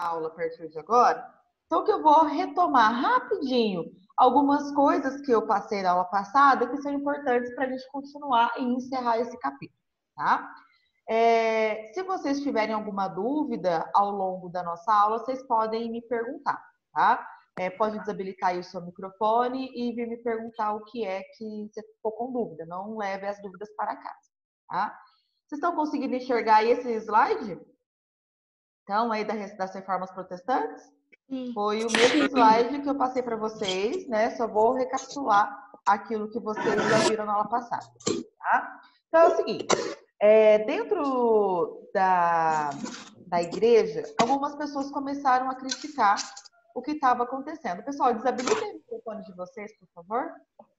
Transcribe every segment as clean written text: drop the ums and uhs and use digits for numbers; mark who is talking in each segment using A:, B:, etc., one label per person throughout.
A: aula a partir de agora, então que eu vou retomar rapidinho algumas coisas que eu passei na aula passada que são importantes para a gente continuar e encerrar esse capítulo, tá? Se vocês tiverem alguma dúvida ao longo da nossa aula, vocês podem me perguntar, tá? Pode desabilitar aí o seu microfone e vir me perguntar o que é que você ficou com dúvida. Não leve as dúvidas para casa, tá? Vocês estão conseguindo enxergar aí esse slide? Então, aí das reformas protestantes? Foi o mesmo slide que eu passei para vocês, né? Só vou recapitular aquilo que vocês já viram na aula passada, tá? Então, é o seguinte, dentro da igreja, algumas pessoas começaram a criticar o que estava acontecendo. Pessoal, desabilitem o microfone de vocês, por favor.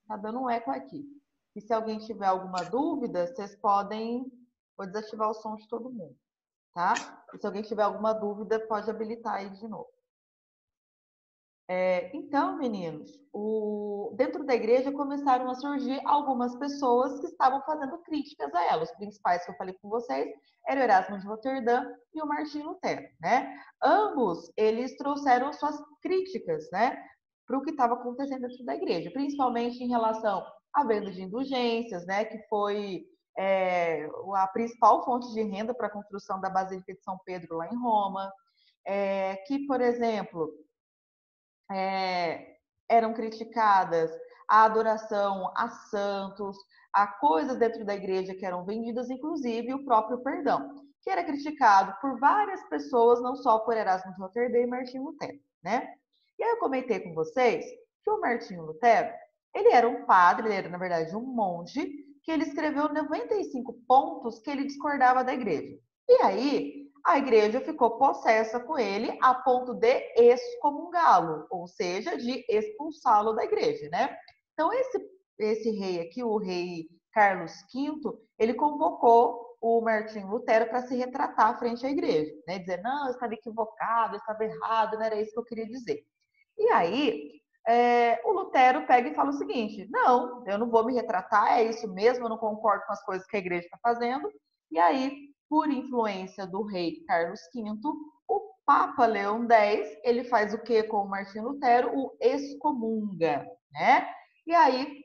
A: Tá dando um eco aqui. E se alguém tiver alguma dúvida, vocês podem... Vou desativar o som de todo mundo, tá? E se alguém tiver alguma dúvida, pode habilitar aí de novo. Então, meninos, dentro da igreja começaram a surgir algumas pessoas que estavam fazendo críticas a ela. Os principais que eu falei com vocês eram o Erasmo de Roterdã e o Martinho Lutero, né? Ambos, eles trouxeram suas críticas, né, para o que estava acontecendo dentro da igreja, principalmente em relação à venda de indulgências, né, que foi a principal fonte de renda para a construção da Basílica de São Pedro lá em Roma, que, por exemplo, eram criticadas a adoração a santos, a coisas dentro da igreja que eram vendidas, inclusive o próprio perdão, que era criticado por várias pessoas, não só por Erasmo de Roterdã e Martinho Lutero, né? E aí eu comentei com vocês que o Martinho Lutero, ele era um padre, ele era, na verdade, um monge, que ele escreveu 95 pontos que ele discordava da igreja. E aí, a igreja ficou possessa com ele a ponto de excomungá-lo, ou seja, de expulsá-lo da igreja, né? Então, esse rei aqui, o rei Carlos V, ele convocou o Martinho Lutero para se retratar frente à igreja, né? Dizer, não, eu estava equivocado, eu estava errado, não era isso que eu queria dizer. E aí, o Lutero pega e fala o seguinte, não, eu não vou me retratar, é isso mesmo, eu não concordo com as coisas que a igreja está fazendo. E aí, por influência do rei Carlos V, o Papa Leão X, ele faz o que com o Martinho Lutero? O excomunga, né? E aí,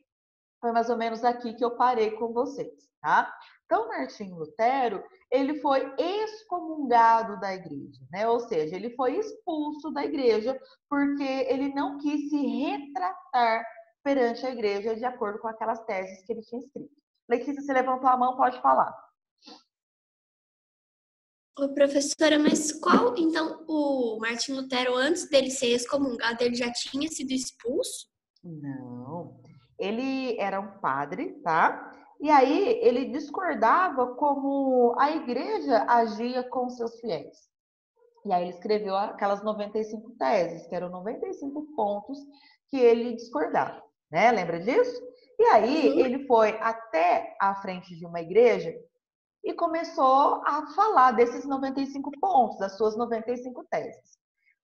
A: foi mais ou menos aqui que eu parei com vocês, tá? Então, Martinho Lutero, ele foi excomungado da igreja, né? Ou seja, ele foi expulso da igreja porque ele não quis se retratar perante a igreja de acordo com aquelas teses que ele tinha escrito. Letícia, você levantou a mão, pode falar.
B: Ô, professora, mas qual, então, o Martinho Lutero, antes dele ser excomungado, ele já tinha sido expulso?
A: Não, ele era um padre, tá? E aí ele discordava como a igreja agia com seus fiéis. E aí ele escreveu aquelas 95 teses, que eram 95 pontos que ele discordava, né? Lembra disso? E aí ele foi até a frente de uma igreja e começou a falar desses 95 pontos, das suas 95 teses.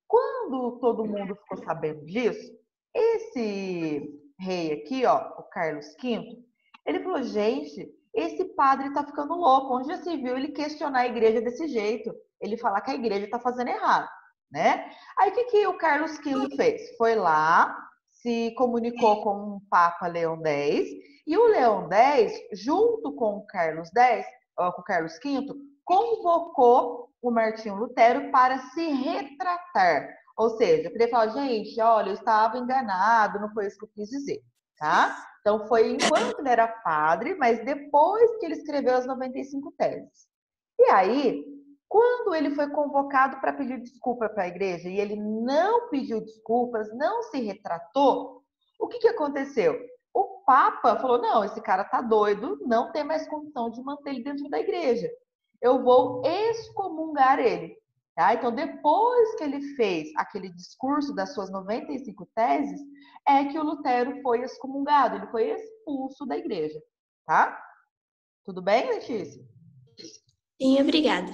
A: Quando todo mundo ficou sabendo disso, esse rei aqui, ó, o Carlos V, ele falou, gente, esse padre tá ficando louco. Onde já se viu ele questionar a igreja desse jeito? Ele falar que a igreja tá fazendo errado, né? Aí o que o Carlos V fez? Foi lá, se comunicou com o Papa Leão X, e o Leão X, junto com o Carlos X, com o Carlos V, convocou o Martinho Lutero para se retratar. Ou seja, para ele falar, gente, olha, eu estava enganado, não foi isso que eu quis dizer, tá? Então, foi enquanto ele era padre, mas depois que ele escreveu as 95 teses. E aí, quando ele foi convocado para pedir desculpa para a igreja e ele não pediu desculpas, não se retratou, o que aconteceu? O Papa falou, não, esse cara tá doido, não tem mais condição de manter ele dentro da igreja. Eu vou excomungar ele. Tá? Então, depois que ele fez aquele discurso das suas 95 teses, é que o Lutero foi excomungado, ele foi expulso da igreja. Tá? Tudo bem, Letícia?
B: Sim, obrigada.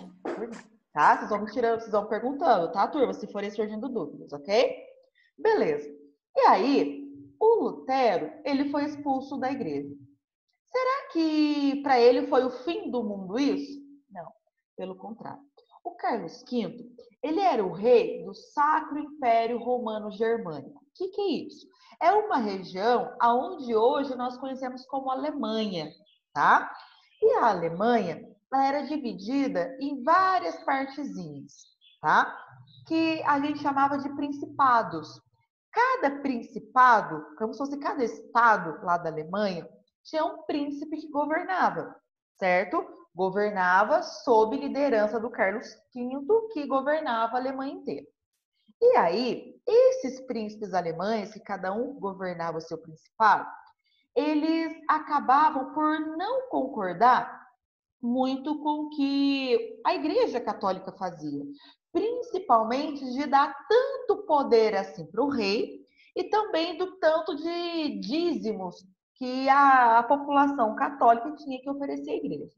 A: Tá? Vocês vão me tirando, vocês vão perguntando, tá, turma? Se forem surgindo dúvidas, ok? Beleza. E aí, o Lutero, ele foi expulso da igreja. Será que para ele foi o fim do mundo isso? Não, pelo contrário. O Carlos V, ele era o rei do Sacro Império Romano Germânico. O que é isso? É uma região aonde hoje nós conhecemos como Alemanha, tá? E a Alemanha, ela era dividida em várias partezinhas, tá? Que a gente chamava de principados. Cada principado, como se fosse cada estado lá da Alemanha, tinha um príncipe que governava, certo? Governava sob liderança do Carlos V, que governava a Alemanha inteira. E aí, esses príncipes alemães, que cada um governava o seu principado, eles acabavam por não concordar muito com o que a Igreja Católica fazia, principalmente de dar tanto poder assim para o rei e também do tanto de dízimos que a população católica tinha que oferecer à Igreja.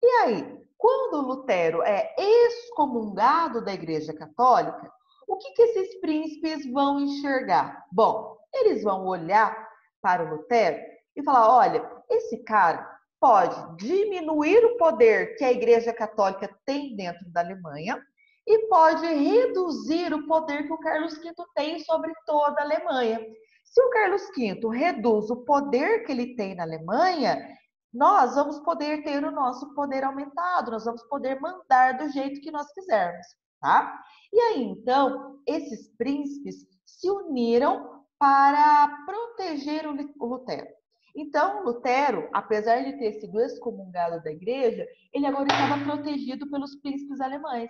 A: E aí, quando Lutero é excomungado da Igreja Católica, o que esses príncipes vão enxergar? Bom, eles vão olhar para o Lutero e falar: olha, esse cara pode diminuir o poder que a Igreja Católica tem dentro da Alemanha e pode reduzir o poder que o Carlos V tem sobre toda a Alemanha. Se o Carlos V reduz o poder que ele tem na Alemanha, nós vamos poder ter o nosso poder aumentado, nós vamos poder mandar do jeito que nós quisermos, tá? E aí, então, esses príncipes se uniram para proteger o Lutero. Então, Lutero, apesar de ter sido excomungado da igreja, ele agora estava protegido pelos príncipes alemães.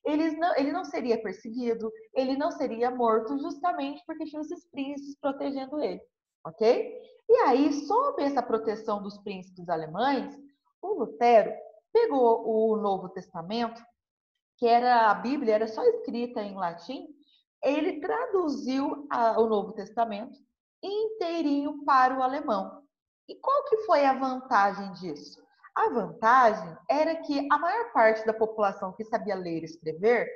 A: Ele não seria perseguido, ele não seria morto, justamente porque tinha esses príncipes protegendo ele, ok? E aí, sob essa proteção dos príncipes alemães, o Lutero pegou o Novo Testamento, que era a Bíblia, era só escrita em latim, ele traduziu o Novo Testamento inteirinho para o alemão. E qual que foi a vantagem disso? A vantagem era que a maior parte da população que sabia ler e escrever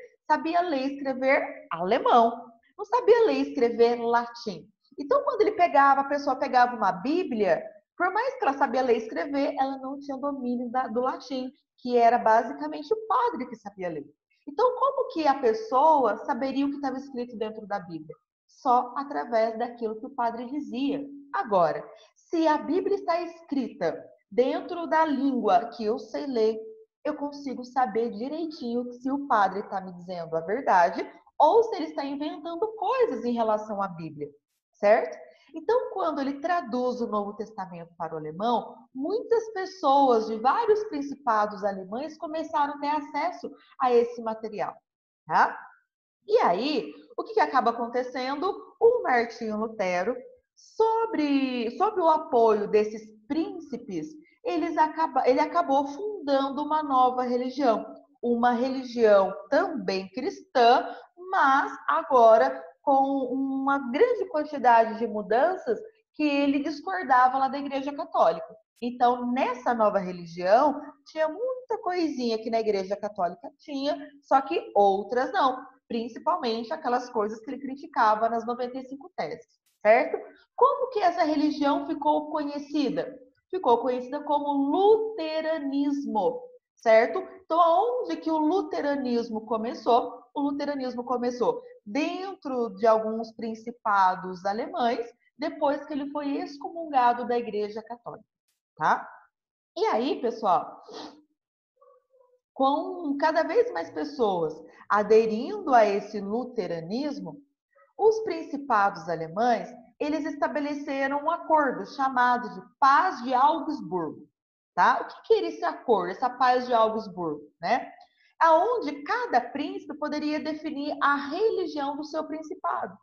A: alemão, não sabia ler e escrever latim. Então, quando a pessoa pegava uma Bíblia, por mais que ela sabia ler e escrever, ela não tinha domínio do latim, que era basicamente o padre que sabia ler. Então, como que a pessoa saberia o que estava escrito dentro da Bíblia? Só através daquilo que o padre dizia. Agora, se a Bíblia está escrita dentro da língua que eu sei ler, eu consigo saber direitinho se o padre está me dizendo a verdade ou se ele está inventando coisas em relação à Bíblia, certo? Então, quando ele traduz o Novo Testamento para o alemão, muitas pessoas de vários principados alemães começaram a ter acesso a esse material, tá? E aí, o que acaba acontecendo? O Martinho Lutero, sobre o apoio desses príncipes, ele acabou fundando uma nova religião. Uma religião também cristã, mas agora com uma grande quantidade de mudanças que ele discordava lá da Igreja Católica. Então, nessa nova religião, tinha muita coisinha que na Igreja Católica tinha, só que outras não. Principalmente aquelas coisas que ele criticava nas 95 teses, certo? Como que essa religião ficou conhecida? Ficou conhecida como luteranismo, certo? Então, aonde que o luteranismo começou? O luteranismo começou dentro de alguns principados alemães, depois que ele foi excomungado da Igreja Católica, tá? E aí, pessoal, com cada vez mais pessoas aderindo a esse luteranismo, os principados alemães, eles estabeleceram um acordo chamado de Paz de Augsburgo, tá? O que era esse acordo, essa Paz de Augsburgo, né? Aonde cada príncipe poderia definir a religião do seu principado.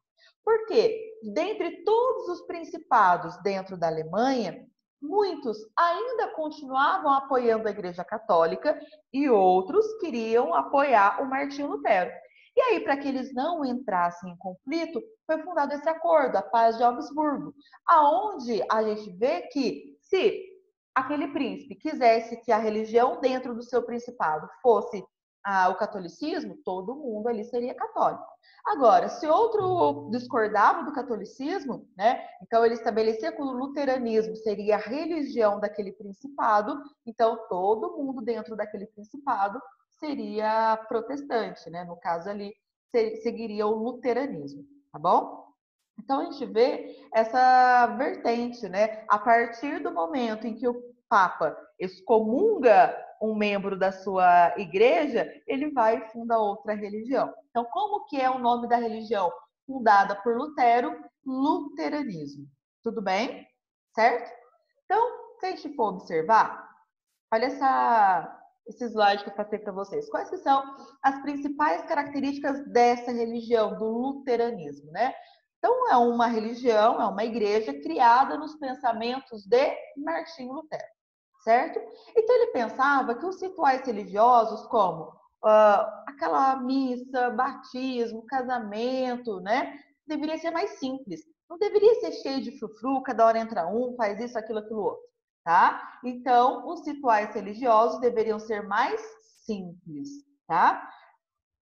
A: Por quê? Dentre todos os principados dentro da Alemanha, muitos ainda continuavam apoiando a Igreja Católica e outros queriam apoiar o Martinho Lutero. E aí, para que eles não entrassem em conflito, foi fundado esse acordo, a Paz de Augsburgo, aonde a gente vê que se aquele príncipe quisesse que a religião dentro do seu principado fosse o catolicismo, todo mundo ali seria católico. Agora, se outro discordava do catolicismo, né, então ele estabelecia que o luteranismo seria a religião daquele principado, então todo mundo dentro daquele principado seria protestante, né? No caso ali, seguiria o luteranismo, tá bom? Então, a gente vê essa vertente, né? A partir do momento em que o Papa excomunga um membro da sua igreja, ele vai e funda outra religião. Então, como que é o nome da religião fundada por Lutero? Luteranismo. Tudo bem? Certo? Então, se a gente for observar, olha esse slide que eu passei para vocês. Quais que são as principais características dessa religião, do luteranismo, né? Então, é uma religião, é uma igreja criada nos pensamentos de Martinho Lutero, certo? Então, ele pensava que os rituais religiosos, como aquela missa, batismo, casamento, né? Deveria ser mais simples. Não deveria ser cheio de frufru, cada hora entra um, faz isso, aquilo outro, tá? Então, os rituais religiosos deveriam ser mais simples, tá?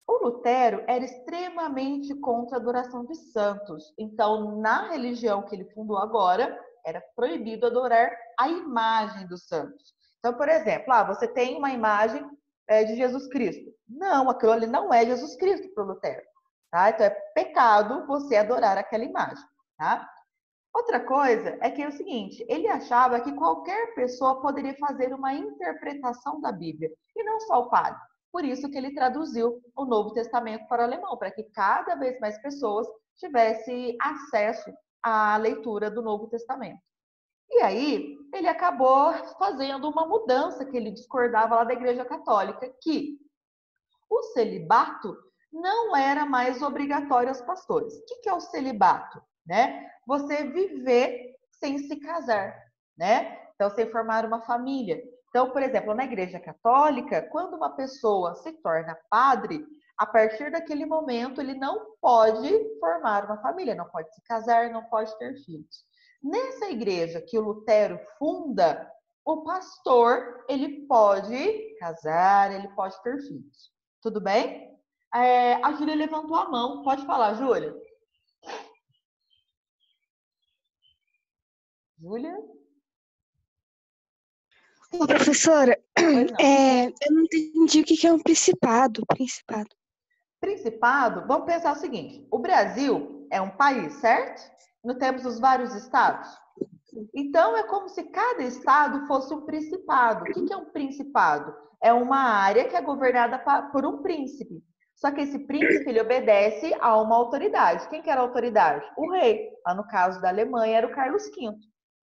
A: O Lutero era extremamente contra a adoração de santos. Então, na religião que ele fundou agora, era proibido adorar a imagem dos santos. Então, por exemplo, você tem uma imagem de Jesus Cristo. Não, aquilo ali não é Jesus Cristo para o Lutero. Tá? Então, é pecado você adorar aquela imagem. Tá? Outra coisa é que é o seguinte, ele achava que qualquer pessoa poderia fazer uma interpretação da Bíblia, e não só o padre. Por isso que ele traduziu o Novo Testamento para o alemão, para que cada vez mais pessoas tivessem acesso à leitura do Novo Testamento. E aí, ele acabou fazendo uma mudança que ele discordava lá da Igreja Católica, que o celibato não era mais obrigatório aos pastores. O que é o celibato? Né? Você viver sem se casar, né? Então, sem formar uma família. Então, por exemplo, na Igreja Católica, quando uma pessoa se torna padre, a partir daquele momento ele não pode formar uma família, não pode se casar, não pode ter filhos. Nessa igreja que o Lutero funda, o pastor, ele pode casar, ele pode ter filhos. Tudo bem? A Júlia levantou a mão. Pode falar, Júlia. Júlia?
C: Ô, professora,
A: Pois não.
C: eu não entendi o que é um principado.
A: Principado, vamos pensar o seguinte: o Brasil é um país, certo? Nós temos os vários estados. Então, é como se cada estado fosse um principado. O que é um principado? É uma área que é governada por um príncipe. Só que esse príncipe, ele obedece a uma autoridade. Quem que era a autoridade? O rei. Lá no caso da Alemanha, era o Carlos V,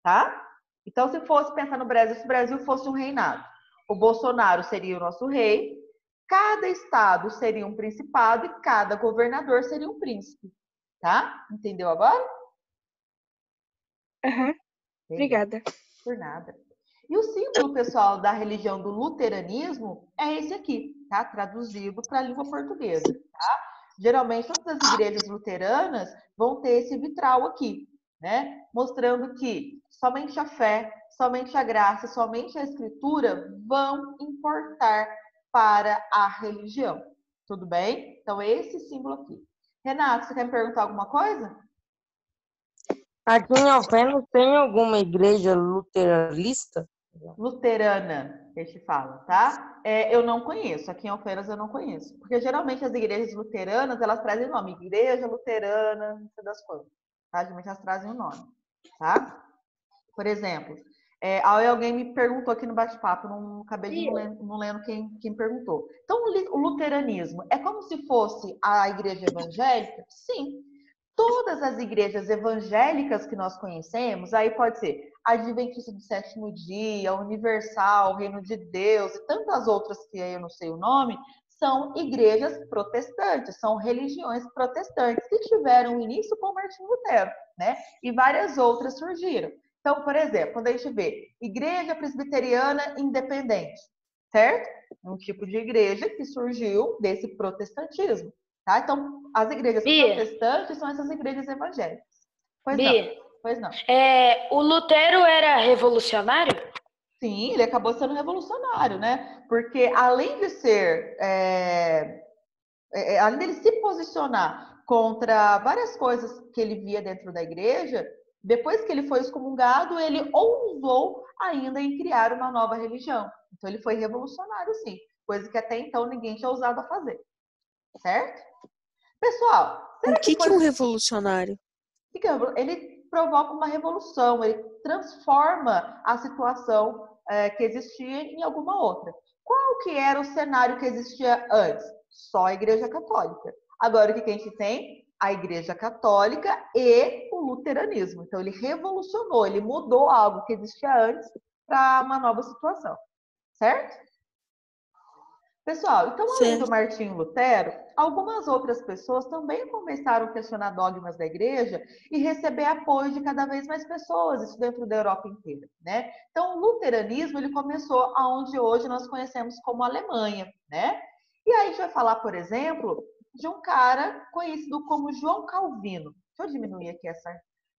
A: tá? Então, se fosse pensar no Brasil, se o Brasil fosse um reinado, o Bolsonaro seria o nosso rei, cada estado seria um principado e cada governador seria um príncipe, tá? Entendeu agora?
C: Aham, obrigada.
A: Por nada. E o símbolo, pessoal, da religião do luteranismo é esse aqui, tá? Traduzido para a língua portuguesa, tá? Geralmente, todas as igrejas luteranas vão ter esse vitral aqui, né? Mostrando que somente a fé, somente a graça, somente a escritura vão importar para a religião. Tudo bem? Então, é esse símbolo aqui. Renato, você quer me perguntar alguma coisa?
D: Aqui em Alfenas tem alguma igreja luteralista?
A: Luterana, que a gente fala, tá? Eu não conheço, aqui em Alfenas eu não conheço. Porque geralmente as igrejas luteranas, elas trazem o nome, Igreja Luterana, não sei das coisas. Tá? Geralmente elas trazem o nome, tá? Por exemplo, aí alguém me perguntou aqui no bate-papo, não acabei não lendo quem perguntou. Então, o luteranismo é como se fosse a igreja evangélica? Sim. Todas as igrejas evangélicas que nós conhecemos, aí pode ser Adventista do Sétimo Dia, Universal, Reino de Deus e tantas outras que eu não sei o nome, são igrejas protestantes, são religiões protestantes que tiveram início com Martinho Lutero, né? E várias outras surgiram. Então, por exemplo, quando a gente vê Igreja Presbiteriana Independente, certo? Um tipo de igreja que surgiu desse protestantismo. Tá? Então, as igrejas protestantes são essas igrejas evangélicas. Pois não.
E: O Lutero era revolucionário?
A: Sim, ele acabou sendo revolucionário, né? Porque além de ser, além dele se posicionar contra várias coisas que ele via dentro da igreja, depois que ele foi excomungado, ele ousou ainda em criar uma nova religião. Então, ele foi revolucionário, sim. coisa que até então ninguém tinha ousado a fazer, certo? Pessoal,
C: O que é um revolucionário?
A: ele provoca uma revolução, ele transforma a situação que existia em alguma outra. Qual que era o cenário que existia antes? Só a Igreja Católica. Agora, o que a gente tem? A Igreja Católica e o luteranismo. Então, ele revolucionou, ele mudou algo que existia antes para uma nova situação. Certo? Pessoal, então, além do Martinho Lutero, algumas outras pessoas também começaram a questionar dogmas da igreja e receber apoio de cada vez mais pessoas, isso dentro da Europa inteira, né? Então, o luteranismo, ele começou aonde hoje nós conhecemos como Alemanha, né? E aí a gente vai falar, por exemplo, de um cara conhecido como João Calvino. Deixa eu diminuir aqui essa...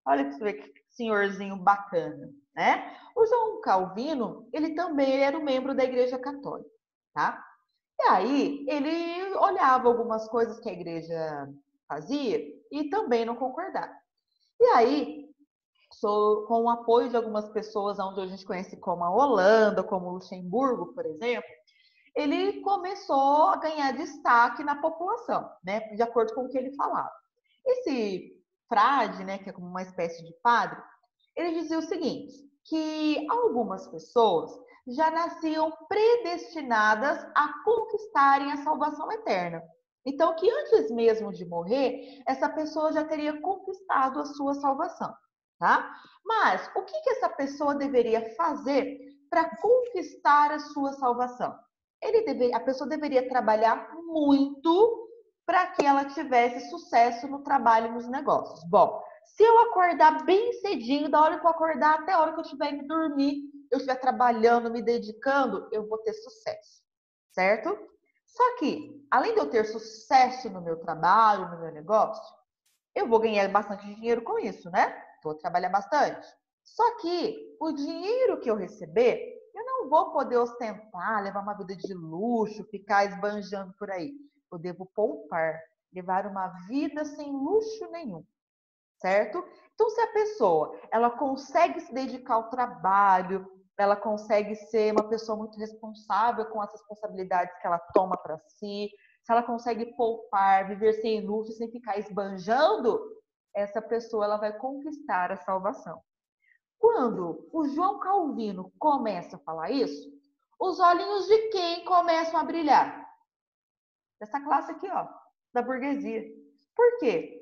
A: Olha que você vê que senhorzinho bacana, né? O João Calvino, ele também era um membro da Igreja Católica, tá? E aí, ele olhava algumas coisas que a igreja fazia e também não concordava. E aí, com o apoio de algumas pessoas, onde a gente conhece como a Holanda, como Luxemburgo, por exemplo, ele começou a ganhar destaque na população, né, de acordo com o que ele falava. Esse frade, né, que é como uma espécie de padre, ele dizia o seguinte, que algumas pessoas já nasciam predestinadas a conquistarem a salvação eterna. Então, que antes mesmo de morrer, essa pessoa já teria conquistado a sua salvação, tá? Mas o que essa pessoa deveria fazer para conquistar a sua salvação? A pessoa deveria trabalhar muito para que ela tivesse sucesso no trabalho e nos negócios. Bom, se eu acordar bem cedinho, da hora que eu acordar até a hora que eu estiver indo dormir, eu estiver trabalhando, me dedicando, eu vou ter sucesso, certo? Só que, além de eu ter sucesso no meu trabalho, no meu negócio, eu vou ganhar bastante dinheiro com isso, né? Vou trabalhar bastante. Só que o dinheiro que eu receber, eu não vou poder ostentar, levar uma vida de luxo, ficar esbanjando por aí. Eu devo poupar, levar uma vida sem luxo nenhum. Certo? Então, se a pessoa ela consegue se dedicar ao trabalho, ela consegue ser uma pessoa muito responsável com as responsabilidades que ela toma para si, se ela consegue poupar, viver sem luxo, sem ficar esbanjando, essa pessoa ela vai conquistar a salvação. Quando o João Calvino começa a falar isso, os olhinhos de quem começam a brilhar? Dessa classe aqui, ó, da burguesia. Por quê?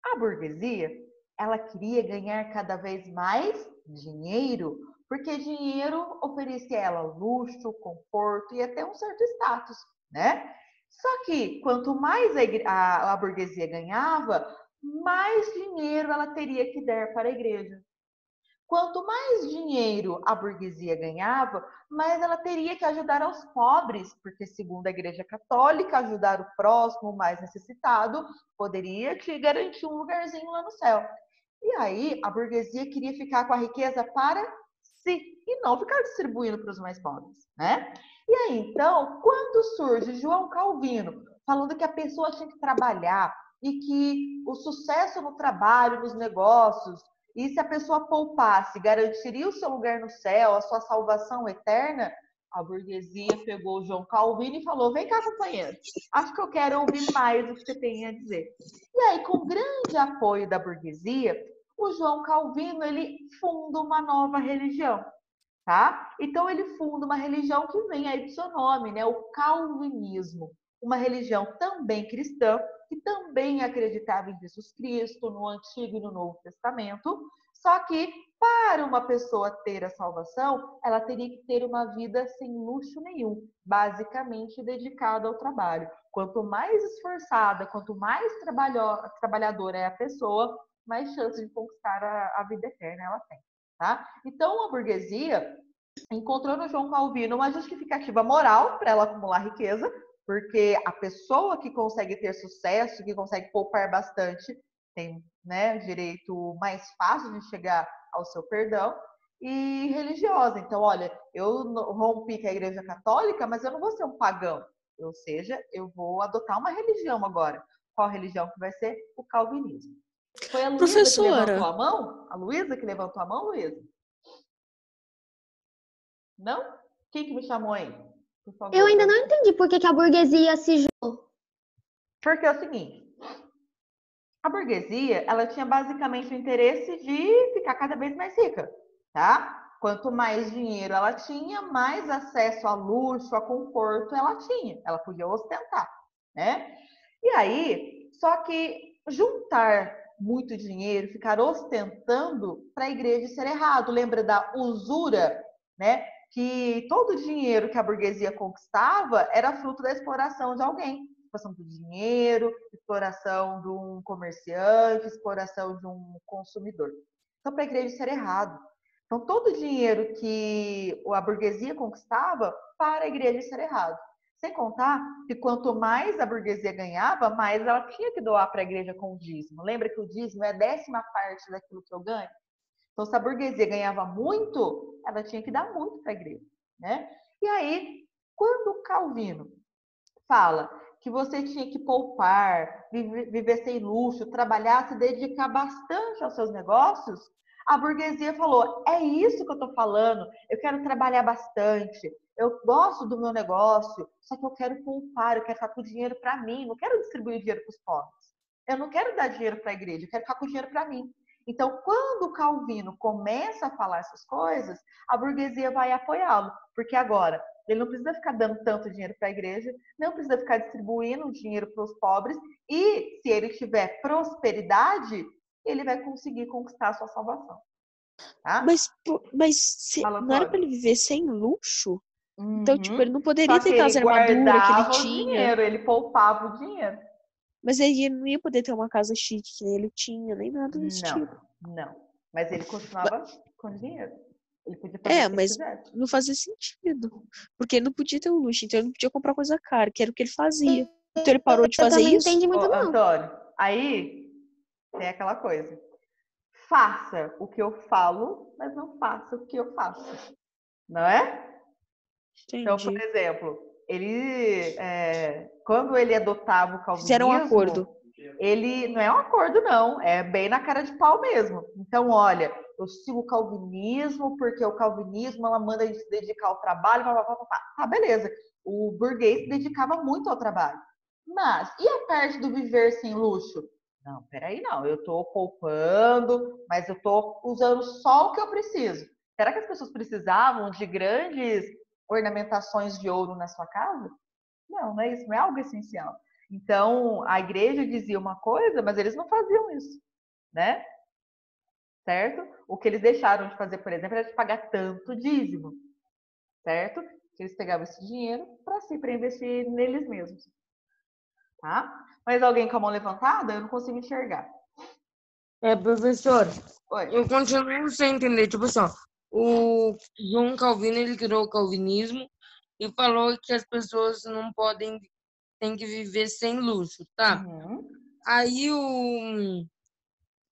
A: A burguesia, ela queria ganhar cada vez mais dinheiro, porque dinheiro oferecia a ela luxo, conforto e até um certo status, né? Só que quanto mais a burguesia ganhava, mais dinheiro ela teria que dar para a igreja. Quanto mais dinheiro a burguesia ganhava, mais ela teria que ajudar aos pobres, porque, segundo a Igreja Católica, ajudar o próximo, o mais necessitado, poderia te garantir um lugarzinho lá no céu. E aí, a burguesia queria ficar com a riqueza para si e não ficar distribuindo para os mais pobres, né? E aí, então, quando surge João Calvino falando que a pessoa tinha que trabalhar e que o sucesso no trabalho, nos negócios, e se a pessoa poupasse, garantiria o seu lugar no céu, a sua salvação eterna, a burguesia pegou o João Calvino e falou, vem cá, companheiro, acho que eu quero ouvir mais o que você tem a dizer. E aí, com grande apoio da burguesia, o João Calvino, ele funda uma nova religião, tá? Então, ele funda uma religião que vem aí do seu nome, né? O calvinismo. Uma religião também cristã, que também acreditava em Jesus Cristo, no Antigo e no Novo Testamento, só que para uma pessoa ter a salvação, ela teria que ter uma vida sem luxo nenhum, basicamente dedicada ao trabalho. Quanto mais esforçada, quanto mais trabalhadora é a pessoa, mais chance de conquistar a vida eterna ela tem. Tá? Então, a burguesia encontrou no João Calvino uma justificativa moral para ela acumular riqueza, porque a pessoa que consegue ter sucesso, que consegue poupar bastante, tem, né, direito mais fácil de chegar ao seu perdão, e religiosa. Então, olha, eu rompi com a Igreja Católica, mas eu não vou ser um pagão. Ou seja, eu vou adotar uma religião agora. Qual religião que vai ser? O calvinismo. Foi a Luísa que levantou a mão? A Luísa que levantou a mão, Luísa? Não? Quem que me chamou aí? Por favor.
F: Eu ainda não entendi por que a burguesia se juntou.
A: Porque é o seguinte, a burguesia, ela tinha basicamente o interesse de ficar cada vez mais rica, tá? Quanto mais dinheiro ela tinha, mais acesso a luxo, a conforto ela tinha. Ela podia ostentar, né? E aí, só que juntar muito dinheiro, ficar ostentando, para a igreja ser errado. Lembra da usura, né? Que todo o dinheiro que a burguesia conquistava era fruto da exploração de alguém. Exploração do dinheiro, exploração de um comerciante, exploração de um consumidor. Então, para a igreja ser errado. Então, todo o dinheiro que a burguesia conquistava, para a igreja ser errado. Sem contar que quanto mais a burguesia ganhava, mais ela tinha que doar para a igreja com o dízimo. Lembra que o dízimo é a 10ª parte daquilo que eu ganho? Então, se a burguesia ganhava muito, ela tinha que dar muito para a igreja, né? E aí, quando Calvino fala que você tinha que poupar, viver sem luxo, trabalhar, se dedicar bastante aos seus negócios, a burguesia falou, é isso que eu estou falando, eu quero trabalhar bastante, eu gosto do meu negócio, só que eu quero poupar, eu quero ficar com o dinheiro para mim, não quero distribuir dinheiro para os pobres. Eu não quero dar dinheiro para a igreja, eu quero ficar com o dinheiro para mim. Então, quando o Calvino começa a falar essas coisas, a burguesia vai apoiá-lo, porque agora ele não precisa ficar dando tanto dinheiro para a igreja, não precisa ficar distribuindo dinheiro para os pobres, e se ele tiver prosperidade, ele vai conseguir conquistar a sua salvação. Tá?
C: Não era para ele viver sem luxo?
A: Uhum.
C: Então, tipo, ele não poderia
A: Só que
C: ter aquelas
A: ele
C: armaduras que
A: guardava
C: ele
A: o
C: tinha.
A: dinheiro, ele poupava o dinheiro.
C: Mas ele não ia poder ter uma casa chique que nem ele tinha, nem nada desse tipo.
A: Não. Mas ele continuava com dinheiro. Ele podia fazer o que
C: mas
A: quisesse.
C: não fazia sentido. Porque ele não podia ter um luxo, então ele não podia comprar coisa cara, que era o que ele fazia. Então ele parou de fazer
F: também
C: isso.
F: não entendi muito, não.
A: Antônio, aí tem aquela coisa. Faça o que eu falo, mas não faça o que eu faço. Não é?
C: Entendi.
A: Então, por exemplo, quando ele adotava o calvinismo...
C: Fizeram um acordo.
A: Ele não é um acordo, não. É bem na cara de pau mesmo. Então, olha, eu sigo o calvinismo porque o calvinismo ela manda a gente se dedicar ao trabalho. Tá, beleza. O burguês se dedicava muito ao trabalho. Mas, e a parte do viver sem luxo? Não, peraí, não. Eu tô poupando, mas eu tô usando só o que eu preciso. Será que as pessoas precisavam de grandes ornamentações de ouro na sua casa? Não, não é isso. Não é algo essencial. Então, a igreja dizia uma coisa, mas eles não faziam isso, né? Certo? O que eles deixaram de fazer, por exemplo, era de pagar tanto dízimo, certo? Que eles pegavam esse dinheiro para investir neles mesmos, tá? Mas alguém com a mão levantada, eu não consigo enxergar.
D: Professor,
A: Oi.
D: eu continuo sem entender. Tipo assim, ó, o João Calvino, ele criou o calvinismo e falou que as pessoas não podem, tem que viver sem luxo, tá?
A: Uhum.
D: Aí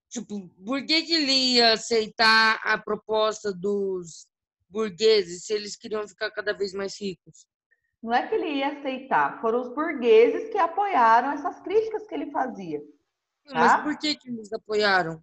D: tipo, por que ele ia aceitar a proposta dos burgueses se eles queriam ficar cada vez mais ricos?
A: Não é que ele ia aceitar, foram os burgueses que apoiaram essas críticas que ele fazia.
D: Mas
A: Tá?
D: por que eles apoiaram?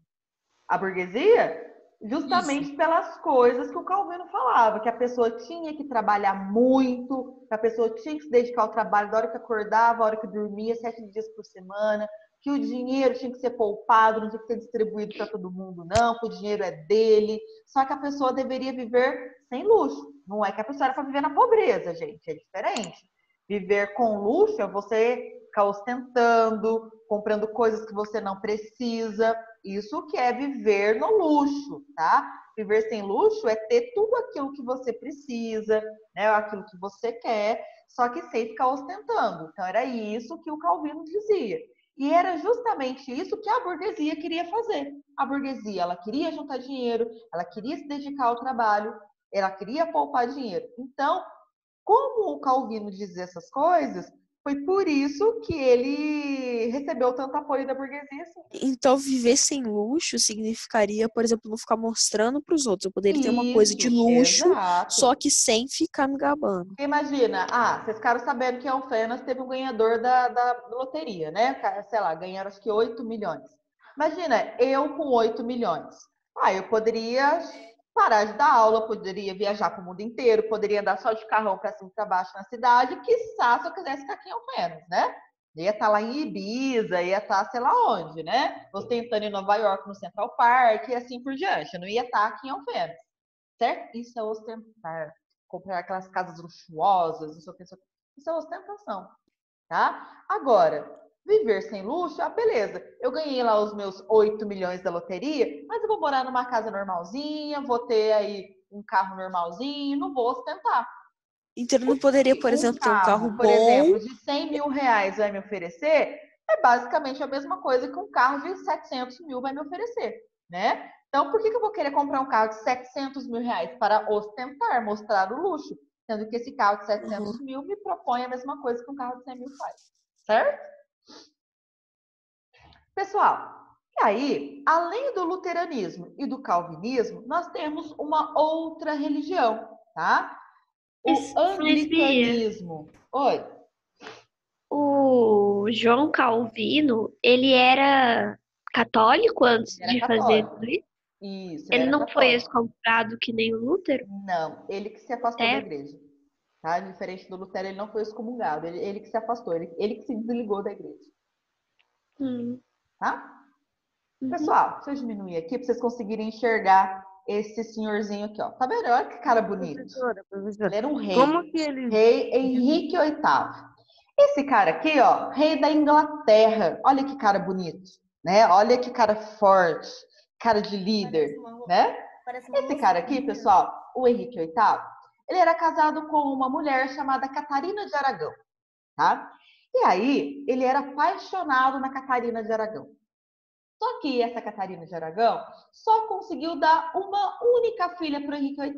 A: A burguesia? Justamente pelas coisas que o Calvino falava, que a pessoa tinha que trabalhar muito, que a pessoa tinha que se dedicar ao trabalho da hora que acordava, da hora que dormia, 7 dias por semana, que o dinheiro tinha que ser poupado, não tinha que ser distribuído para todo mundo, não, que o dinheiro é dele. Só que a pessoa deveria viver sem luxo. Não é que a pessoa era para viver na pobreza, gente, é diferente. Viver com luxo é você ficar ostentando, comprando coisas que você não precisa. Isso que é viver no luxo, tá? Viver sem luxo é ter tudo aquilo que você precisa, né? Aquilo que você quer, só que sem ficar ostentando. Então, era isso que o Calvino dizia. E era justamente isso que a burguesia queria fazer. A burguesia, ela queria juntar dinheiro, ela queria se dedicar ao trabalho, ela queria poupar dinheiro. Então, como o Calvino dizia essas coisas, foi por isso que ele recebeu tanto apoio da burguesia. Assim.
C: Então, viver sem luxo significaria, por exemplo, não ficar mostrando para os outros. Eu poderia ter uma coisa de luxo,
A: exato.
C: só que sem ficar me gabando.
A: Imagina, vocês ficaram sabendo que a Alfenas teve um ganhador da loteria, né? Sei lá, ganharam acho que 8 milhões. Imagina, eu com 8 milhões. Eu poderia parar de dar aula, poderia viajar para o mundo inteiro, poderia andar só de carrão para cima e para baixo na cidade, quiçá se eu quisesse ficar aqui em Alfenas, né? Ia estar lá em Ibiza, ia estar sei lá onde, né? Ostentando em Nova York, no Central Park e assim por diante. Eu não ia estar aqui em Alfenas, certo? Isso é ostentar. Comprar aquelas casas luxuosas, não sei o que, isso é ostentação, tá? Agora, viver sem luxo, beleza. Eu ganhei lá os meus 8 milhões da loteria, mas eu vou morar numa casa normalzinha, vou ter aí um carro normalzinho, não vou ostentar.
C: Então ele não poderia, por exemplo, ter um carro
A: por
C: bom.
A: exemplo, de 100 mil reais vai me oferecer, é basicamente a mesma coisa que um carro de 700 mil vai me oferecer, né? Então, por que eu vou querer comprar um carro de 700 mil reais para ostentar, mostrar o luxo? Sendo que esse carro de 700 mil me propõe a mesma coisa que um carro de 100 mil faz, certo? Pessoal, e aí, além do luteranismo e do calvinismo, nós temos uma outra religião, tá? O anglicanismo. Oi.
G: O João Calvino, ele era católico antes
A: Ele era
G: de fazer
A: católico.
G: tudo isso?
A: Isso,
G: Ele
A: era
G: não foi
A: católico.
G: excomungado que nem o Lutero?
A: Não, ele que se afastou da igreja. Tá? Diferente do Lutero, ele não foi excomungado. Ele que se afastou, ele que se desligou da igreja. Tá? Pessoal, deixa eu diminuir aqui para vocês conseguirem enxergar esse senhorzinho aqui, ó. Tá vendo? Olha que cara bonito.
D: Professora,
A: Ele era um rei.
D: como que ele...
A: Rei Henrique VIII. Esse cara aqui, ó, rei da Inglaterra. Olha que cara bonito, né? Olha que cara forte, cara de líder, né? Esse cara aqui, pessoal, o Henrique VIII, ele era casado com uma mulher chamada Catarina de Aragão, tá? E aí, ele era apaixonado na Catarina de Aragão. Só que essa Catarina de Aragão só conseguiu dar uma única filha para o Henrique VIII,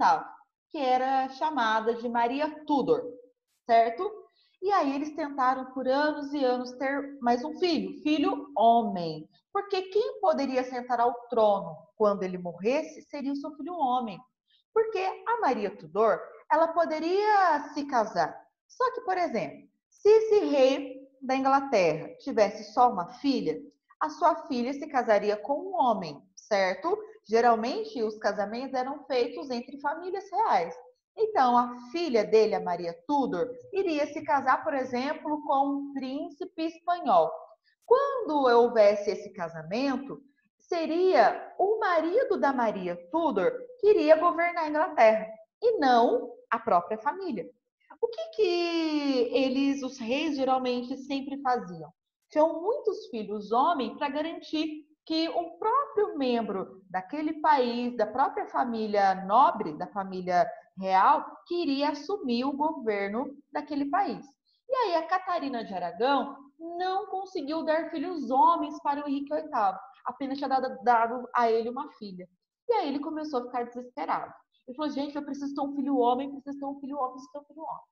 A: que era chamada de Maria Tudor, certo? E aí eles tentaram por anos e anos ter mais um filho homem. Porque quem poderia sentar ao trono quando ele morresse seria o seu filho homem. Porque a Maria Tudor, ela poderia se casar. Só que, por exemplo, se esse rei da Inglaterra tivesse só uma filha, a sua filha se casaria com um homem, certo? Geralmente, os casamentos eram feitos entre famílias reais. Então, a filha dele, a Maria Tudor, iria se casar, por exemplo, com um príncipe espanhol. Quando houvesse esse casamento, seria o marido da Maria Tudor que iria governar a Inglaterra, e não a própria família. O que os reis, geralmente sempre faziam? Tinham muitos filhos homens para garantir que um próprio membro daquele país, da própria família nobre, da família real, que iria assumir o governo daquele país. E aí a Catarina de Aragão não conseguiu dar filhos homens para o Henrique VIII, apenas tinha dado a ele uma filha. E aí ele começou a ficar desesperado. Ele falou, gente, eu preciso ter um filho homem, preciso ter um filho homem, preciso ter um filho homem.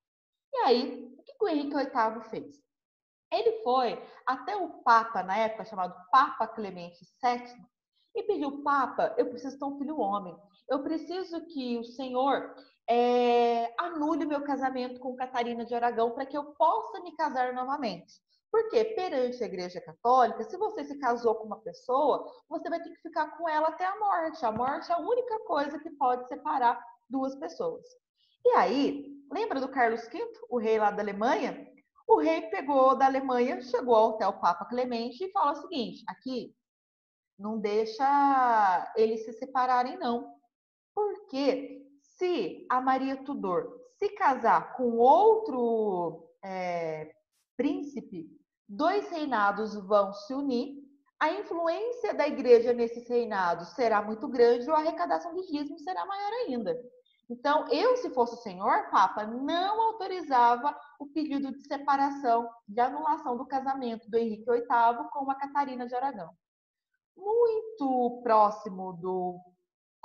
A: E aí, o que o Henrique VIII fez? Ele foi até o Papa, na época, chamado Papa Clemente VII, e pediu, Papa, eu preciso ter um filho homem. Eu preciso que o Senhor anule meu casamento com Catarina de Aragão para que eu possa me casar novamente. Porque perante a Igreja Católica, se você se casou com uma pessoa, você vai ter que ficar com ela até a morte. A morte é a única coisa que pode separar duas pessoas. E aí, lembra do Carlos V, o rei lá da Alemanha? O rei pegou da Alemanha, chegou até o Papa Clemente e falou o seguinte, aqui, não deixa eles se separarem não, porque se a Maria Tudor se casar com outro príncipe, dois reinados vão se unir, a influência da igreja nesses reinados será muito grande e a arrecadação de dízimos será maior ainda. Então, eu, se fosse o senhor, Papa, não autorizava o pedido de separação, de anulação do casamento do Henrique VIII com a Catarina de Aragão. Muito próximo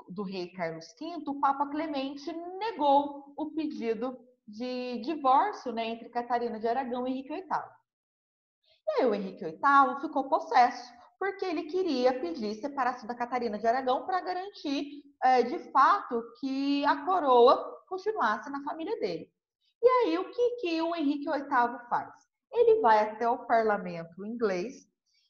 A: do rei Carlos V, o Papa Clemente negou o pedido de divórcio, né, entre Catarina de Aragão e Henrique VIII. E aí o Henrique VIII ficou possesso, porque ele queria pedir separação da Catarina de Aragão para garantir, de fato, que a coroa continuasse na família dele. E aí, o que o Henrique VIII faz? Ele vai até o parlamento inglês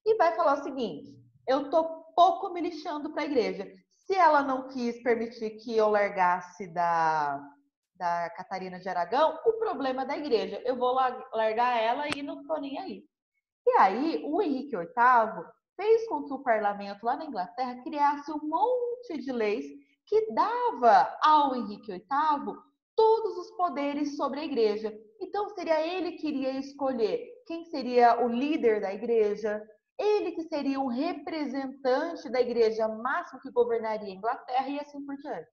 A: e vai falar o seguinte, eu estou pouco me lixando para a igreja. Se ela não quis permitir que eu largasse da Catarina de Aragão, o problema é da igreja. Eu vou largar ela e não tô nem aí. E aí, o Henrique VIII fez com que o parlamento lá na Inglaterra criasse um monte de leis que dava ao Henrique VIII todos os poderes sobre a igreja. Então, seria ele que iria escolher quem seria o líder da igreja, ele que seria um representante da igreja máximo que governaria a Inglaterra e assim por diante.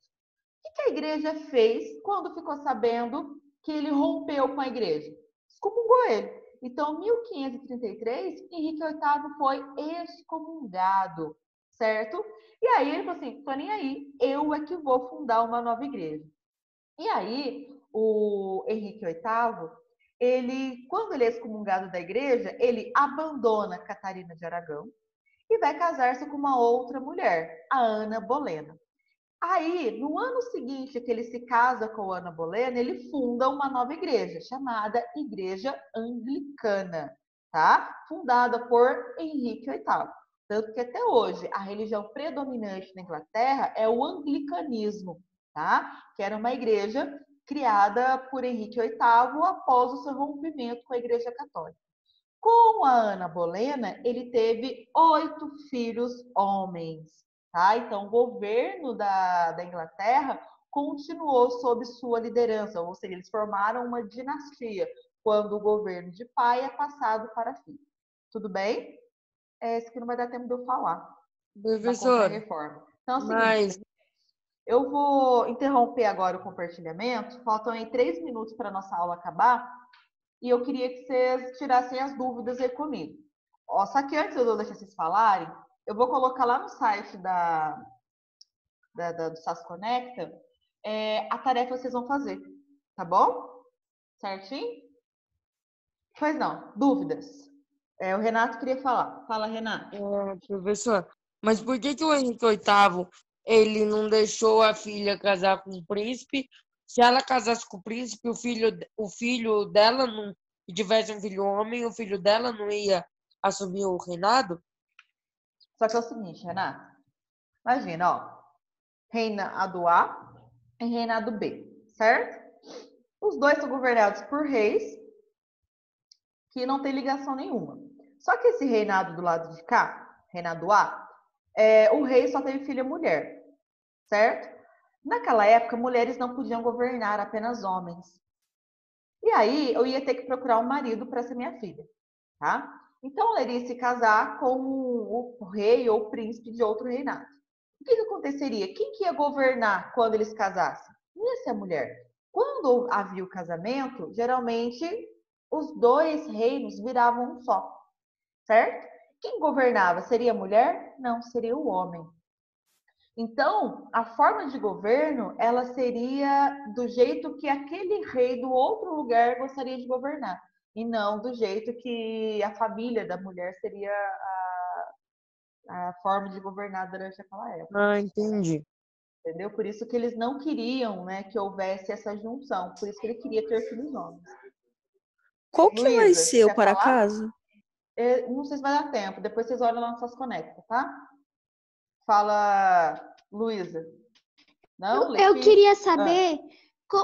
A: O que a igreja fez quando ficou sabendo que ele rompeu com a igreja? Excomungou ele. Então, em 1533, Henrique VIII foi excomungado, certo? E aí ele falou assim, tô nem aí, eu é que vou fundar uma nova igreja. E aí, o Henrique VIII, quando ele é excomungado da igreja, ele abandona Catarina de Aragão e vai casar-se com uma outra mulher, a Ana Bolena. Aí, no ano seguinte que ele se casa com Ana Bolena, ele funda uma nova igreja, chamada Igreja Anglicana, tá? Fundada por Henrique VIII. Tanto que até hoje a religião predominante na Inglaterra é o anglicanismo, tá? Que era uma igreja criada por Henrique VIII após o seu rompimento com a Igreja Católica. Com a Ana Bolena, ele teve 8 filhos homens. Tá? Então, o governo da Inglaterra continuou sob sua liderança, ou seja, eles formaram uma dinastia quando o governo de pai é passado para filho. Tudo bem? Isso aqui não vai dar tempo de eu falar.
D: Professor,
A: Reforma. Então, é o
D: mas
A: seguinte, eu vou interromper agora o compartilhamento, faltam aí 3 minutos para a nossa aula acabar, e eu queria que vocês tirassem as dúvidas aí comigo. Ó, só que antes de eu deixar vocês falarem, eu vou colocar lá no site do SAS Conecta a tarefa que vocês vão fazer, tá bom? Certinho? Pois não, dúvidas. O Renato queria falar. Fala, Renato.
D: professor, mas por que o Henrique VIII ele não deixou a filha casar com o príncipe? Se ela casasse com o príncipe, o filho dela não e tivesse um filho homem, o filho dela não ia assumir o reinado?
A: Só que é o seguinte, Renato. Imagina, ó. Reinado A e reinado B, certo? Os dois são governados por reis que não tem ligação nenhuma. Só que esse reinado do lado de cá, reinado A, o rei só teve filha mulher, certo? Naquela época, mulheres não podiam governar, apenas homens. E aí, eu ia ter que procurar um marido para ser minha filha, tá? Então, ela iria se casar com o rei ou o príncipe de outro reinado. O que aconteceria? Quem que ia governar quando eles casassem? Não ia ser a mulher. Quando havia o casamento, geralmente os dois reinos viravam um só, certo? Quem governava seria a mulher? Não, seria o homem. Então, a forma de governo, ela seria do jeito que aquele rei do outro lugar gostaria de governar, e não do jeito que a família da mulher seria a forma de governar durante aquela época.
D: Ah, entendi.
A: Entendeu? Por isso que eles não queriam, né, que houvesse essa junção. Por isso que ele queria ter filhos homens.
C: Qual que vai
A: Luísa,
C: ser o
A: quer
C: para
A: falar?
C: casa?
A: Não sei se vai dar tempo. Depois vocês olham lá no Suas Conecta, tá? Fala, Luísa. Não,
F: Eu
A: Letícia?
F: queria saber,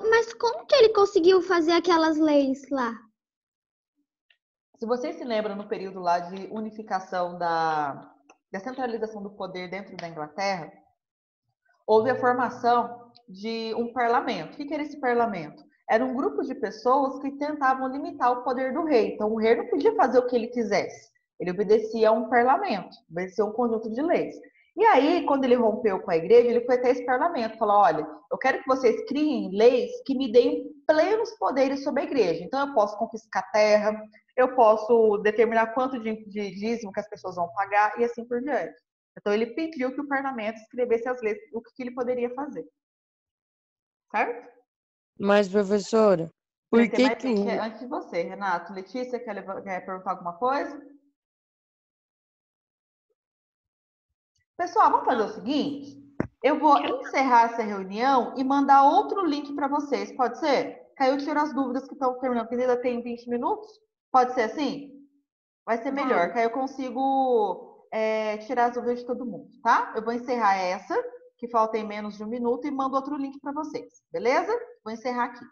F: mas como que ele conseguiu fazer aquelas leis lá?
A: Se vocês se lembram no período lá de unificação da centralização do poder dentro da Inglaterra, houve a formação de um parlamento. O que era esse parlamento? Era um grupo de pessoas que tentavam limitar o poder do rei. Então, o rei não podia fazer o que ele quisesse. Ele obedecia a um parlamento, obedecia a um conjunto de leis. E aí, quando ele rompeu com a igreja, ele foi até esse parlamento, falou, olha, eu quero que vocês criem leis que me deem plenos poderes sobre a igreja. Então, eu posso confiscar terra, eu posso determinar quanto de dízimo que as pessoas vão pagar e assim por diante. Então, ele pediu que o parlamento escrevesse as leis, o que ele poderia fazer. Certo?
D: Mas, professora, por que
A: Antes de você, Renato, Letícia, quer perguntar alguma coisa? Pessoal, vamos fazer o seguinte? Eu vou encerrar essa reunião e mandar outro link para vocês, pode ser? Que aí eu tiro as dúvidas que estão terminando, porque ainda tem 20 minutos. Pode ser assim? Vai ser melhor, que aí eu consigo tirar as dúvidas de todo mundo, tá? Eu vou encerrar essa que faltem menos de um minuto, e mando outro link para vocês, beleza? Vou encerrar aqui.